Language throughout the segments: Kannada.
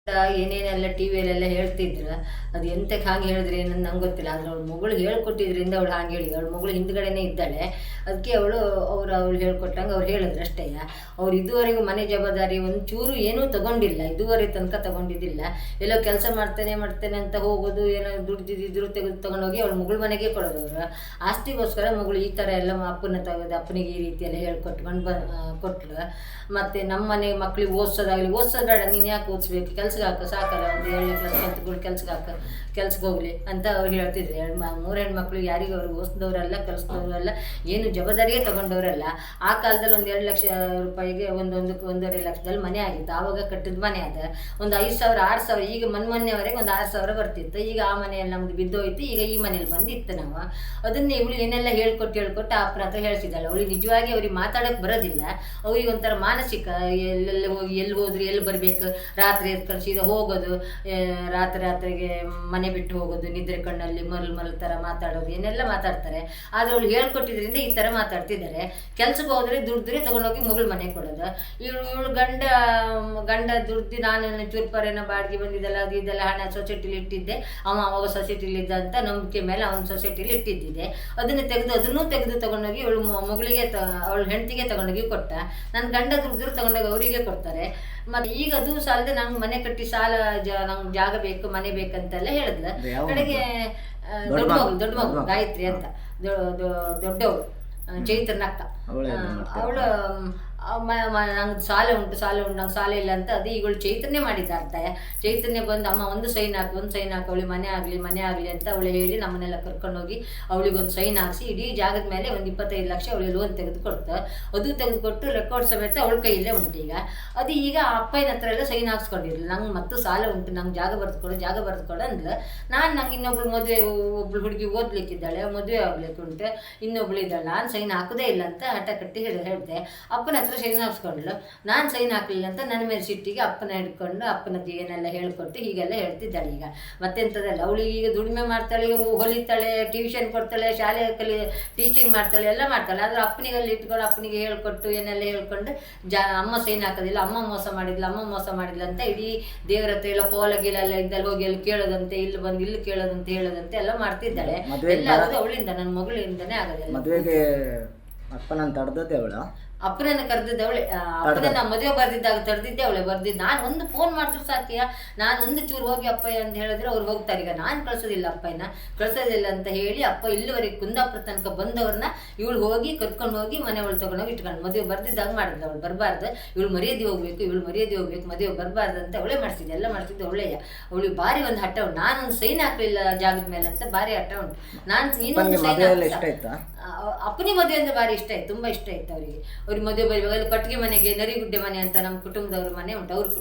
ಏನೇನೆಲ್ಲ ಟಿ ವಿಯಲ್ಲೆಲ್ಲ ಹೇಳ್ತಿದ್ರು. ಅದು ಎಂತಕ್ಕೆ ಹಾಗೆ ಹೇಳಿದ್ರೆ ಏನಂತ ನಂಗೆ ಗೊತ್ತಿಲ್ಲ. ಆದರೆ ಅವಳು ಮಗಳು ಹೇಳ್ಕೊಟ್ಟಿದ್ರಿಂದ ಅವಳು ಹಾಗೆ ಹೇಳಿದ್ರು. ಅವಳ ಮಗಳು ಹಿಂದ್ಗಡೆನೇ ಇದ್ದಾಳೆ. ಅದಕ್ಕೆ ಅವಳು ಹೇಳ್ಕೊಟ್ಟಂಗೆ ಅವ್ರು ಹೇಳಿದ್ರು ಅಷ್ಟೇ. ಅವ್ರು ಇದುವರೆಗೂ ಮನೆ ಜವಾಬ್ದಾರಿ ಒಂಚೂರು ಏನೂ ತಗೊಂಡಿಲ್ಲ, ಇದುವರೆ ತನಕ ತಗೊಂಡಿದ್ದಿಲ್ಲ. ಎಲ್ಲೋ ಕೆಲಸ ಮಾಡ್ತೇನೆ ಅಂತ ಹೋಗೋದು, ಏನೋ ದುಡ್ದಿದ್ರು ತಗೊಂಡೋಗಿ ಅವಳ ಮಗಳ ಮನೆಗೆ ಕೊಡೋದು. ಅವರು ಆಸ್ತಿಗೋಸ್ಕರ ಮಗಳು ಈ ಥರ ಎಲ್ಲ ಅಪ್ಪನ ತೆಗೆದು ಅಪ್ಪನಿಗೆ ಈ ರೀತಿ ಎಲ್ಲ ಹೇಳ್ಕೊಟ್ಕೊಂಡು ಕೊಟ್ಟಳು. ಮತ್ತು ನಮ್ಮ ಮನೆ ಮಕ್ಳಿಗೆ ಓದಿಸೋದು ಬೇಡ, ನೀನು ಯಾಕೆ ಓದಿಸ್ಬೇಕು, ಕೆಲ್ಸಕ್ಕೆ ಹಾಕು, ಸಾಕಲ್ಲ, ಒಂದು 7ನೇ ಕ್ಲಾಸ್ ಕಲ್ತ್ಕೊಂಡು ಕೆಲ್ಸಕ್ಕೆ ಹೋಗಲಿ ಅಂತ ಅವ್ರು ಹೇಳ್ತಿದ್ರು. 3 ಹೆಣ್ಮಕ್ಳು ಯಾರಿಗೂ ಅವ್ರಿಗೆ ಓದಿಸಿದವರಲ್ಲ, ಕಲಿಸಿದವರಲ್ಲ, ಏನು ಜವಾಬ್ದಾರಿಯೇ ತಗೊಂಡವರಲ್ಲ. ಆ ಕಾಲದಲ್ಲಿ ಒಂದು 2 ಲಕ್ಷ ರೂಪಾಯಿಗೆ ಒಂದೂವರೆ ಲಕ್ಷದಲ್ಲಿ ಮನೆ ಆಗಿತ್ತು. ಆವಾಗ ಕಟ್ಟಿದ ಮನೆ ಅದ ಒಂದು 5,000 6,000. ಈಗ ಮೊನ್ನೆವರೆಗೆ ಒಂದು 6,000 ಬರ್ತಿತ್ತು. ಈಗ ಆ ಮನೆಯಲ್ಲಿ ನಮ್ದು ಬಿದ್ದೋಯ್ತು. ಈಗ ಈ ಮನೇಲಿ ಬಂದಿತ್ತು. ನಾವು ಅದನ್ನೇ ಇವಳು ಏನೆಲ್ಲ ಹೇಳ್ಕೊಟ್ಟು ಅಪ್ಪನ ಹತ್ರ ಹೇಳ್ತಿದ್ದಾಳೆ. ಅವಳಿಗೆ ನಿಜವಾಗಿ ಅವ್ರಿಗೆ ಮಾತಾಡೋಕೆ ಬರೋದಿಲ್ಲ. ಅವ್ರಿಗೆ ಒಂಥರ ಮಾನಸಿಕ, ಎಲ್ಲೆಲ್ಲಿ ಹೋಗಿ ಎಲ್ಲಿ ಹೋದ್ರು ಎಲ್ಲಿ ಬರಬೇಕು, ರಾತ್ರಿ ಕಳಿಸಿದ ಹೋಗೋದು, ರಾತ್ರಿಗೆ ಮನೆ ಬಿಟ್ಟು ಹೋಗೋದು, ನಿದ್ರೆ ಕಣ್ಣಲ್ಲಿ ಮರಳು ಥರ ಮಾತಾಡೋದು, ಏನೆಲ್ಲ ಮಾತಾಡ್ತಾರೆ. ಆದರೆ ಅವಳು ಹೇಳ್ಕೊಟ್ಟಿದ್ರಿಂದ ಈ ಥರ ಮಾತಾಡ್ತಿದ್ದಾರೆ. ಕೆಲ್ಸಕ್ಕೆ ಹೋದ್ರೆ ದುಡ್ದ್ರೆ ತಗೊಂಡೋಗಿ ಮಗಳು ಮನೆಗೆ ಕೊಡೋದು. ಇವಳು ಗಂಡ ದುಡ್ದು ನಾನು ಚೂರ್ಪರೇನ ಬಾಡಿಗೆ ಬಂದಿದ್ದೆಲ್ಲ ಅದು ಇದೆಲ್ಲ ಹಣ ಸೊಸೈಟಿಲಿ ಇಟ್ಟಿದ್ದೆ. ಅವಾಗ ಸೊಸೈಟಿಲಿ ಇದ್ದ ಅಂತ ನಂಬಿಕೆ ಮೇಲೆ ಅವನ ಸೊಸೈಟಿಲಿ ಇಟ್ಟಿದ್ದಿದೆ. ಅದನ್ನು ತೆಗೆದು ತಗೊಂಡೋಗಿ ಇವಳು ಮಗಳಿಗೆ ಅವಳ ಹೆಂಡತಿಗೆ ತಗೊಂಡೋಗಿ ಕೊಟ್ಟ. ನನ್ನ ಗಂಡ ದುಡ್ದ್ರು ತಗೊಂಡೋಗಿ ಅವರಿಗೆ ಕೊಡ್ತಾರೆ. ಮತ್ತು ಈಗ ಅದು ಸಾಲದೆ ನಂಗೆ ಮನೆ ಕಟ್ಟಿ ಸಾಲ ನಂಗೆ ಜಾಗ ಬೇಕು, ಮನೆ ಬೇಕಂತೆಲ್ಲ ಹೇಳಿದ್ಲ. ಕಡೆಗೆ ದೊಡ್ಡ ಮಗು ಗಾಯತ್ರಿ ಅಂತ ದೊಡ್ಡವಳು ಚೈತ್ರನಕ್ಕ, ಅವಳು ನಂಗೆ ಸಾಲ ಉಂಟು ನಂಗೆ ಸಾಲ ಇಲ್ಲ ಅಂತ ಅದು ಈಗಳು ಚೈತನ್ಯ ಮಾಡಿದ್ದ ಅರ್ಥ. ಚೈತನ್ಯ ಬಂದು ಅಮ್ಮ ಒಂದು ಸೈನ್ ಹಾಕು ಅವಳಿಗೆ ಮನೆ ಆಗಲಿ ಅಂತ ಅವಳು ಹೇಳಿ ನಮ್ಮನ್ನೆಲ್ಲ ಕರ್ಕೊಂಡೋಗಿ ಅವಳಿಗೊಂದು ಸೈನ್ ಹಾಕಿಸಿ ಇಡೀ ಜಾಗದ ಮೇಲೆ ಒಂದು 25 ಲಕ್ಷ ಅವಳಿಗೆ ಲೋನ್ ತೆಗೆದುಕೊಡ್ತು. ಅದು ತೆಗೆದುಕೊಟ್ಟು ರೆಕಾರ್ಡ್ ಸಮೇತ ಅವಳ ಕೈಯಲ್ಲೇ ಉಂಟು. ಅದು ಈಗ ಅಪ್ಪನ ಹತ್ರ ಎಲ್ಲ ಸೈನ್ ಹಾಕ್ಸ್ಕೊಂಡಿರಲಿಲ್ಲ. ನಂಗೆ ಮತ್ತು ಸಾಲ ಉಂಟು, ನಂಗೆ ಜಾಗ ಬರೆದುಕೊಡು ಅಂದ್ಲು. ನಂಗೆ ಇನ್ನೊಬ್ಳು ಒಬ್ಳು ಹುಡುಗಿ ಓದ್ಲಿಕ್ಕಿದ್ದಾಳೆ, ಮದುವೆ ಆಗ್ಲಿಕ್ಕೆ ಉಂಟು, ಇನ್ನೊಬ್ಳು ಇದ್ದಾಳೆ, ನಾನು ಸೈನ್ ಹಾಕೋದೇ ಇಲ್ಲ ಅಂತ ಹಠ ಕಟ್ಟಿ ಹೇಳಿದೆ. ಅಪ್ಪನ ಹತ್ರ ಸೈನ್ ಹಾಕ್ಸ್ಕೊಂಡ್ಲು. ನಾನು ಸೈನ್ ಹಾಕಲಿಲ್ಲ ಅಂತ ನನ್ನ ಮೇಲೆ ಸಿಟ್ಟಿಗೆ ಅಪ್ಪನ ಹಿಡ್ಕೊಂಡು ಅಪ್ಪನದ್ದು ಏನೆಲ್ಲ ಹೇಳ್ಕೊಟ್ಟು ಹೀಗೆಲ್ಲ ಹೇಳ್ತಿದ್ದಾಳೆ. ಈಗ ಮತ್ತೆಂಥದ್ದಲ್ಲ, ಅವಳು ಈಗ ದುಡಿಮೆ ಮಾಡ್ತಾಳೆ, ಹೊಲಿತಾಳೆ, ಟ್ಯೂಷನ್ ಕೊಡ್ತಾಳೆ, ಶಾಲೆ ಟೀಚಿಂಗ್ ಮಾಡ್ತಾಳೆ, ಎಲ್ಲ ಮಾಡ್ತಾಳೆ. ಆದರೆ ಅಪ್ಪನಿಗೆಲ್ಲ ಇಟ್ಕೊಂಡು ಅಪ್ಪನಿಗೆ ಹೇಳ್ಕೊಟ್ಟು ಏನೆಲ್ಲ ಹೇಳ್ಕೊಂಡು ಅಮ್ಮ ಸೈನ್ ಹಾಕೋದಿಲ್ಲ, ಅಮ್ಮ ಮೋಸ ಮಾಡಿದ್ಲು ಅಂತ ಇಡೀ ದೇವರ ಹತ್ರ ಎಲ್ಲ ಕೋಲಗಿಲೆಲ್ಲ ಇದ್ದಲ್ಲಿ ಹೋಗಿ ಅಲ್ಲಿ ಕೇಳೋದಂತೆ, ಇಲ್ಲಿ ಬಂದು ಇಲ್ಲಿ ಕೇಳೋದಂತೆ ಹೇಳೋದಂತೆ ಎಲ್ಲ ಮಾಡ್ತಿದ್ದಾಳೆ. ಎಲ್ಲ ಆಗೋದು ಅವಳಿಂದ, ನನ್ನ ಮಗಳಿಂದನೇ ಆಗೋದಿಲ್ಲ. ಮದುವೆಗೆ ಅಪ್ಪನಂತ ತಡೆದದ್ದೇ ಅವಳ, ಅಪ್ಪನನ್ನು ಕರೆದಿದ್ದವಳೆ. ಅಪ್ಪನನ್ನ ಮದುವೆ ಬರ್ದಿದ್ದಾಗ ತಡೆದಿದ್ದೆ ಅವಳೆ. ನಾನು ಒಂದು ಫೋನ್ ಮಾಡಿದ್ರು ಸಾಕಿಯ, ನಾನು ಒಂದು ಚೂರು ಹೋಗಿ ಅಪ್ಪಯ್ಯ ಅಂತ ಹೇಳಿದ್ರೆ ಅವ್ರು ಹೋಗ್ತಾರೆ. ಈಗ ನಾನು ಕಳ್ಸೋದಿಲ್ಲ ಅಂತ ಹೇಳಿ ಅಪ್ಪ ಇಲ್ಲಿವರೆಗೆ ಕುಂದಾಪುರ ತನಕ ಬಂದವ್ರನ್ನ ಇವಳು ಹೋಗಿ ಕರ್ಕೊಂಡು ಹೋಗಿ ಮನೆ ಒಳಗೆ ತಗೊಂಡೋಗಿ ಇಟ್ಕೊಂಡು ಮದುವೆ ಬರ್ದಿದ್ದಾಗ ಮಾಡಿದ್ಲು. ಅವಳು ಬರಬಾರ್ದು, ಇವಳು ಮರ್ಯಾದೆ ಹೋಗ್ಬೇಕು, ಮದುವೆ ಬರಬಾರ್ದು ಅಂತ ಅವಳೇ ಮಾಡಿಸಿದ್ದೆ. ಎಲ್ಲ ಮಾಡಿಸಿದ್ದು ಅವಳೆಯ. ಅವಳಿಗೆ ಭಾರಿ ಒಂದು ಹಠ ಉಂಟು. ನಾನೊಂದು ಸೈನ್ ಹಾಕಲಿಲ್ಲ ಜಾಗದ ಮೇಲೆ ಅಂತ ಭಾರಿ ಹಠ ಉಂಟು. ನಾನು ಇನ್ನೊಂದು ಸೈನ್ ಅಪ್ಪನಿಗೆ ಮದುವೆ ಅಂದ್ರೆ ಭಾರಿ ಇಷ್ಟ ಆಯ್ತು, ತುಂಬ ಇಷ್ಟ ಆಯ್ತು ಅವರಿಗೆ. ಅವ್ರಿಗೆ ಮದುವೆ ಬರುವಾಗ ಅಲ್ಲಿ ಕಟ್ಟಿಗೆ ಮನೆಗೆ ನರಿಗುಡ್ಡೆ ಮನೆ ಅಂತ ನಮ್ಮ ಕುಟುಂಬದವ್ರ ಮನೆ ಉಂಟು.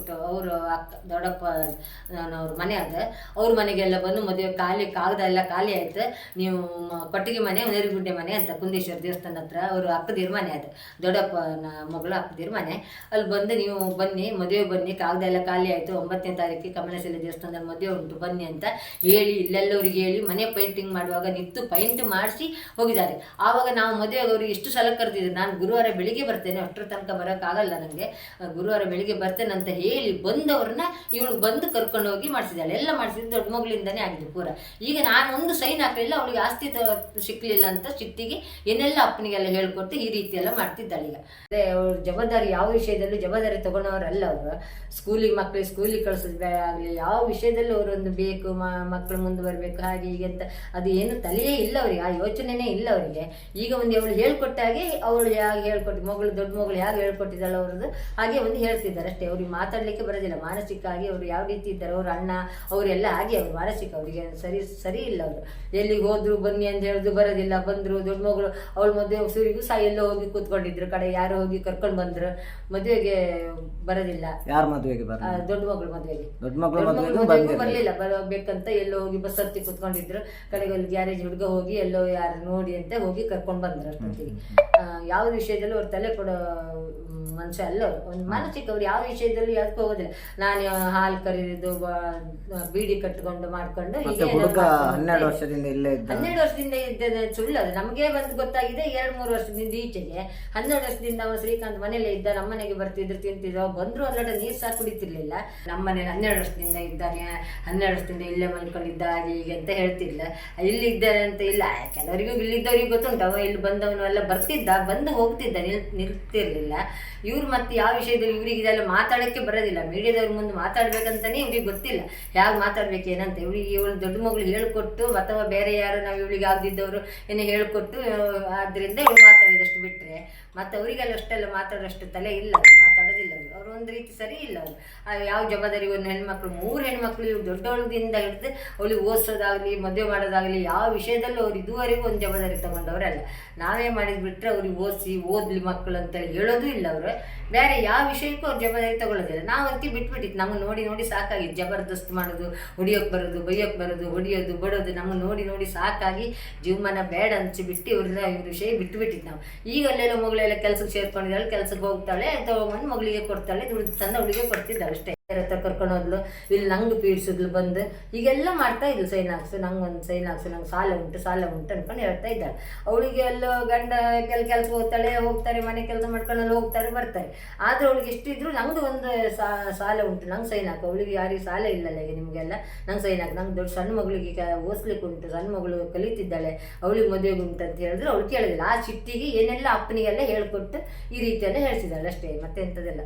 ಅವರು ಅಕ್ಕ ದೊಡ್ಡಪ್ಪ ಅವ್ರ ಮನೆ ಅದ. ಅವ್ರ ಮನೆಗೆಲ್ಲ ಬಂದು ಮದುವೆ ಕಾಗದ ಎಲ್ಲ ಖಾಲಿ ಆಯ್ತು. ನೀವು ಕಟ್ಟಿಗೆ ಮನೆ ನರಿಗುಡ್ಡೆ ಮನೆ ಅಂತ ಕುಂದೇಶ್ವರ ದೇವಸ್ಥಾನ ಹತ್ರ ಅವರು ಅಕ್ಕದಿರ ಮನೆ ಅದು, ದೊಡ್ಡಪ್ಪನ ಮಗಳು ಅಕ್ಕದಿರ ಮನೆ. ಅಲ್ಲಿ ಬಂದು ನೀವು ಮದುವೆ ಬನ್ನಿ, ಕಾಗದ ಎಲ್ಲ ಖಾಲಿ ಆಯಿತು, 9ನೇ ತಾರೀಕಿಗೆ ಕಮಲಶಿಲೆ ದೇವಸ್ಥಾನದಲ್ಲಿ ಮದುವೆ ಉಂಟು ಬನ್ನಿ ಅಂತ ಹೇಳಿ ಇಲ್ಲೆಲ್ಲವ್ರಿಗೆ ಹೇಳಿ ಮನೆ ಪೇಂಟಿಂಗ್ ಮಾಡುವಾಗ ನಿಂತು ಪೈಂಟ್ ಮಾಡಿಸಿ ಹೋಗಿದ್ದಾರೆ. ಆವಾಗ ನಾವು ಮದುವೆಗೆ ಅವ್ರಿಗೆ ಎಷ್ಟು ಸಲ ಕರೆದಿದ್ದೆ. ನಾನು ಗುರುವಾರ ಬೆಳಿಗ್ಗೆ ಬರ್ತೇನೆ, ಅಷ್ಟರ ತನಕ ಬರೋಕ್ಕಾಗಲ್ಲ ನನಗೆ, ಗುರುವಾರ ಬೆಳಿಗ್ಗೆ ಬರ್ತೇನೆ ಅಂತ ಹೇಳಿ ಬಂದವ್ರನ್ನ ಇವಳು ಬಂದು ಕರ್ಕೊಂಡು ಹೋಗಿ ಮಾಡಿಸಿದ್ದಾಳೆ. ಎಲ್ಲ ಮಾಡಿಸಿದ್ದು ದೊಡ್ಡ ಮಗಳಿಂದನೇ ಆಗಿದೆ ಪೂರ. ಈಗ ನಾನು ಒಂದು ಸೈನ್ ಹಾಕಲಿಲ್ಲ, ಅವಳಿಗೆ ಆಸ್ತಿ ಸಿಕ್ಕಲಿಲ್ಲ ಅಂತ ಸಿಟ್ಟಿಗೆ ಏನೆಲ್ಲ ಅಪ್ಪನಿಗೆಲ್ಲ ಹೇಳ್ಕೊಟ್ಟು ಈ ರೀತಿ ಎಲ್ಲ ಮಾಡ್ತಿದ್ದಾಳೆ. ಈಗ ಅವ್ರ ಜವಾಬ್ದಾರಿ ಯಾವ ವಿಷಯದಲ್ಲೂ ಜವಾಬ್ದಾರಿ ತಗೊಂಡವರಲ್ಲ ಅವರು. ಮಕ್ಕಳಿಗೆ ಸ್ಕೂಲಿಗೆ ಕಳಿಸೋದು ಆಗಲಿ, ಯಾವ ವಿಷಯದಲ್ಲೂ ಅವರೊಂದು ಬೇಕು, ಮಕ್ಕಳು ಮುಂದೆ ಬರಬೇಕು ಹಾಗೆ ಹೀಗೆ ಅಂತ ಅದು ಏನು ತಲೆಯೇ ಇಲ್ಲ ಅವರಿಗೆ, ಆ ಯೋಚನೆನೇ ಇಲ್ಲ ಅವರಿಗೆ. ಈಗ ಒಂದು ಅವಳು ಹೇಳ್ಕೊಟ್ಟಾಗೆ ಅವಳು ಹೇಗೆ ಹೇಳ್ಕೊಟ್ಟು ದೊಡ್ಡ ಮಗಳು ಹೇಗೆ ಹೇಳ್ಕೊಟ್ಟಿದ್ದಾಳೆ ಅವ್ರದ್ದು ಹಾಗೆ ಒಂದು ಹೇಳ್ತಿದ್ದಾರೆ ಅಷ್ಟೇ. ಅವ್ರಿಗೆ ಮಾತಾಡಲಿಕ್ಕೆ ಬರೋದಿಲ್ಲ. ಮಾನಸಿಕ ಆಗಿ ಅವರು ಯಾವ ರೀತಿ ಇದ್ದಾರೆ, ಅವ್ರ ಅಣ್ಣ ಅವರೆಲ್ಲ ಹಾಗೆ ಅವ್ರು ಮಾನಸಿಕ, ಅವರಿಗೆ ಸರಿ ಇಲ್ಲ. ಅವರು ಎಲ್ಲಿಗೆ ಹೋದ್ರು ಬನ್ನಿ ಅಂತ ಹೇಳಿದ್ರು ಬರೋದಿಲ್ಲ. ಬಂದರು ದೊಡ್ಡ ಮಗಳು ಅವಳು ಮದುವೆ ಸೂರಿಗೂ ಎಲ್ಲೋ ಹೋಗಿ ಕೂತ್ಕೊಂಡಿದ್ರು, ಕಡೆ ಯಾರು ಹೋಗಿ ಕರ್ಕೊಂಡು ಬಂದ್ರು, ಮದುವೆಗೆ ಬರೋದಿಲ್ಲ. ಯಾರ ಮದುವೆಗೆ? ದೊಡ್ಡ ಮಗಳು ಮದುವೆಗೆ ಬರಲಿಲ್ಲ. ಬರಬೇಕಂತ ಎಲ್ಲೋ ಹೋಗಿ ಬಸ್ ಹತ್ತಿ ಕೂತ್ಕೊಂಡಿದ್ರು. ಕಡೆಗೆ ಅಲ್ಲಿ ಗ್ಯಾರೇಜ್ ಹುಡುಗ ಹೋಗಿ ಎಲ್ಲೋ ಯಾರು ನೋಡಿ ಅಂತ ಹೋಗಿ ಕರ್ಕೊಂಡು ಬಂದ್ರು. ಅಷ್ಟೊತ್ತಿಗೆ ಯಾವ ವಿಷಯದಲ್ಲೂ ಅವ್ರ ತಲೆ ಮನುಷ್ಯ ಅಲ್ಲ ಅವ್ರು. ಒಂದು ಮಾನಸಿಕ, ಅವ್ರು ಯಾವ ವಿಷಯದಲ್ಲಿ ಅದಕ್ಕೆ ಹೋಗೋದಿಲ್ಲ. ನಾನು ಹಾಲು ಕರೀದು ಬೀಡಿ ಕಟ್ಕೊಂಡು ಮಾಡ್ಕೊಂಡು ಮತ್ತೆ ಹೀಗೆ ಹುಡುಗ 12 ವರ್ಷದಿಂದ ಇಲ್ಲೇ ಇದ್ದ. 12 ವರ್ಷದಿಂದ ಇದ್ದ ಸುಳ್ಳು ಅದು. ನಮಗೆ ಬಂದು ಗೊತ್ತಾಗಿದೆ 2-3 ವರ್ಷದಿಂದ ಈಚೆಗೆ. 12 ವರ್ಷದಿಂದ ಅವ ಶ್ರೀಕಾಂತ್ ಮನೇಲೆ ಇದ್ದ, ನಮ್ಮನೆಗೆ ಬರ್ತಿದ್ರು, ತಿಂತಿದ್ರು. ಬಂದ್ರು ಒಂದು ಲೋಟ ನೀರು ಸಹ ಕುಡಿತಿರ್ಲಿಲ್ಲ. ನಮ್ಮನೇಲಿ 12 ವರ್ಷದಿಂದ ಇದ್ದಾನೆ, 12 ವರ್ಷದಿಂದ ಇಲ್ಲೇ ಮಲ್ಕೊಂಡಿದ್ದ ಹಾಗೆ ಹೀಗೆ ಅಂತ ಹೇಳ್ತಿರ್ಲಿಲ್ಲ. ಇಲ್ಲಿ ಇದ್ದಾನೆ ಅಂತ ಇಲ್ಲ, ಕೆಲವರಿಗೂ ಇಲ್ಲಿದ್ದವ್ರಿಗೆ ಗೊತ್ತುಂಟು. ಅವ ಇಲ್ಲಿ ಬಂದವನು ಎಲ್ಲ ಬರ್ತಿದ್ದ, ಬಂದು ಹೋಗ್ತಿದ್ದ, ನಿಲ್ತಿರ್ಲಿಲ್ಲ. ಇವ್ರು ಮತ್ತೆ ಯಾವ ವಿಷಯದಲ್ಲಿ ಇವ್ರಿಗೆ ಇದೆಲ್ಲ ಮಾತಾಡೋಕ್ಕೆ ಬರೋದಿಲ್ಲ. ಮೀಡಿಯಾದವ್ರ ಮುಂದೆ ಮಾತಾಡ್ಬೇಕಂತಾನೆ ಇವ್ರಿಗೆ ಗೊತ್ತಿಲ್ಲ ಹೇಗೆ ಮಾತಾಡ್ಬೇಕು ಏನಂತ. ಇವಳು ದೊಡ್ಡ ಮಗಳು ಹೇಳ್ಕೊಟ್ಟು ಅಥವಾ ಬೇರೆ ಯಾರು ನಾವು ಇವಳಿಗೆ ಆಗದಿದ್ದವರು ಏನೋ ಹೇಳ್ಕೊಟ್ಟು ಆದ್ದರಿಂದ ಇವಳು ಮಾತಾಡಿದಷ್ಟು ಬಿಟ್ಟರೆ ಮತ್ತು ಅವರಿಗೆಲ್ಲ ಅಷ್ಟೆಲ್ಲ ಮಾತಾಡೋಷ್ಟು ತಲೆ ಇಲ್ಲ, ಅವರು ಮಾತಾಡೋದಿಲ್ಲ. ಅವರು ಒಂದು ರೀತಿ ಸರಿ ಇಲ್ಲ. ಅವರು ಯಾವ ಜವಾಬ್ದಾರಿ, ಒಂದು ಹೆಣ್ಮಕ್ಳು 3 ಹೆಣ್ಮಕ್ಳು ಇವ್ರು ದೊಡ್ಡವಳದಿಂದ ಹಿಡಿದು ಅವಳಿಗೆ ಓದಿಸೋದಾಗಲಿ ಮದುವೆ ಮಾಡೋದಾಗಲಿ ಯಾವ ವಿಷಯದಲ್ಲೂ ಅವ್ರು ಇದುವರೆಗೂ ಒಂದು ಜವಾಬ್ದಾರಿ ತಗೊಂಡವರಲ್ಲ. ನಾವೇ ಮಾಡಿದ್ಬಿಟ್ರೆ ಅವ್ರಿಗೆ ಓದಲಿ ಮಕ್ಕಳು ಅಂತೇಳಿ ಹೇಳೋದು ಇಲ್ಲ. ಅವರು ಬೇರೆ ಯಾವ ವಿಷಯಕ್ಕೂ ಅವ್ರು ಜವಾಬ್ದಾರಿ ತಗೊಳ್ಳೋದಿಲ್ಲ. ನಾವಂತೂ ಬಿಟ್ಬಿಟ್ಟಿತ್ತು. ನಮಗೆ ನೋಡಿ ಸಾಕಾಗಿತ್ತು. ಜಬರ್ದಸ್ತ್ ಮಾಡೋದು, ಹೊಡಿಯೋಕ್ಕೆ ಬರೋದು, ಬೈಯೋಕ್ಕೆ ಬರೋದು, ಹೊಡಿಯೋದು ಬಡೋದು, ನಮಗೆ ನೋಡಿ ಸಾಕಾಗಿ ಜೀವಮಾನ ಬೇಡ ಅನ್ಸಿಬಿಟ್ಟು ಇವ್ರ ವಿಷಯ ಬಿಟ್ಟುಬಿಟ್ಟಿತ್ತು ನಾವು. ಈಗ ಅಲ್ಲೆಲ್ಲ ಮಗಳೆಲ್ಲ ಕೆಲಸಕ್ಕೆ ಸೇರ್ಕೊಂಡಿದ್ದಾಳೆ, ಕೆಲಸಕ್ಕೆ ಹೋಗ್ತಾಳೆ, ತಗೊಂಬಂದು ಮಗಳಿಗೆ ಕೊಡ್ತಾಳೆ, ದುಡ್ಡು ತಂದು ಅವಳಿಗೆ ಕೊಡ್ತಿದ್ದಾಳೆ ಅಷ್ಟೇ. ಹತ್ರ ಕರ್ಕೊಂಡು ಹೋದ್ಲು, ಇಲ್ಲಿ ನಂಗೆ ಪೀಡಿಸಿದ್ಲು ಬಂದು, ಹೀಗೆಲ್ಲ ಮಾಡ್ತಾ ಇದ್ಲು. ಸೈನ್ ಹಾಕ್ಸು, ನಂಗೆ ಒಂದು ಸೈನ್ ಹಾಕ್ಸು, ನಂಗೆ ಸಾಲ ಉಂಟು ಅನ್ಕೊಂಡು ಹೇಳ್ತಾ ಇದ್ದಾಳೆ. ಅವಳಿಗೆ ಎಲ್ಲ ಗಂಡ ಕೆಲಸ ಹೋಗ್ತಾರೆ, ಮನೆ ಕೆಲಸ ಮಾಡ್ಕೊಂಡು ಹೋಗ್ತಾರೆ ಬರ್ತಾರೆ. ಆದರೆ ಅವಳಿಗೆ ಎಷ್ಟಿದ್ರು ನಂಗೆ ಒಂದು ಸಾಲ ಉಂಟು, ನಂಗೆ ಸೈನ್ ಹಾಕು. ಅವಳಿಗೆ ಯಾರಿಗೆ ಸಾಲ ಇಲ್ಲಲ್ಲ ಈಗ ನಿಮಗೆಲ್ಲ, ನಂಗೆ ಸೈನ್ ಹಾಕು. ನಂಗೆ ದೊಡ್ಡ ಸಣ್ಣ ಮಗಳಿಗೆ ಓದಿಸ್ಲಿಕ್ಕೆ ಉಂಟು, ಸಣ್ಣ ಮಗಳು ಕಲಿತಿದ್ದಾಳೆ, ಅವಳಿಗೆ ಮದುವೆಗೆ ಉಂಟು ಅಂತ ಹೇಳಿದ್ರೆ ಅವಳು ಕೇಳೋದಿಲ್ಲ. ಆ ಚಿಟ್ಟಿಗೆ ಏನೆಲ್ಲ ಅಪ್ಪನಿಗೆಲ್ಲ ಹೇಳ್ಕೊಟ್ಟು ಈ ರೀತಿಯೆಲ್ಲ ಹೇಳ್ತಿದ್ದಾಳೆ ಅಷ್ಟೇ, ಮತ್ತೆ ಎಂಥದೆಲ್ಲ.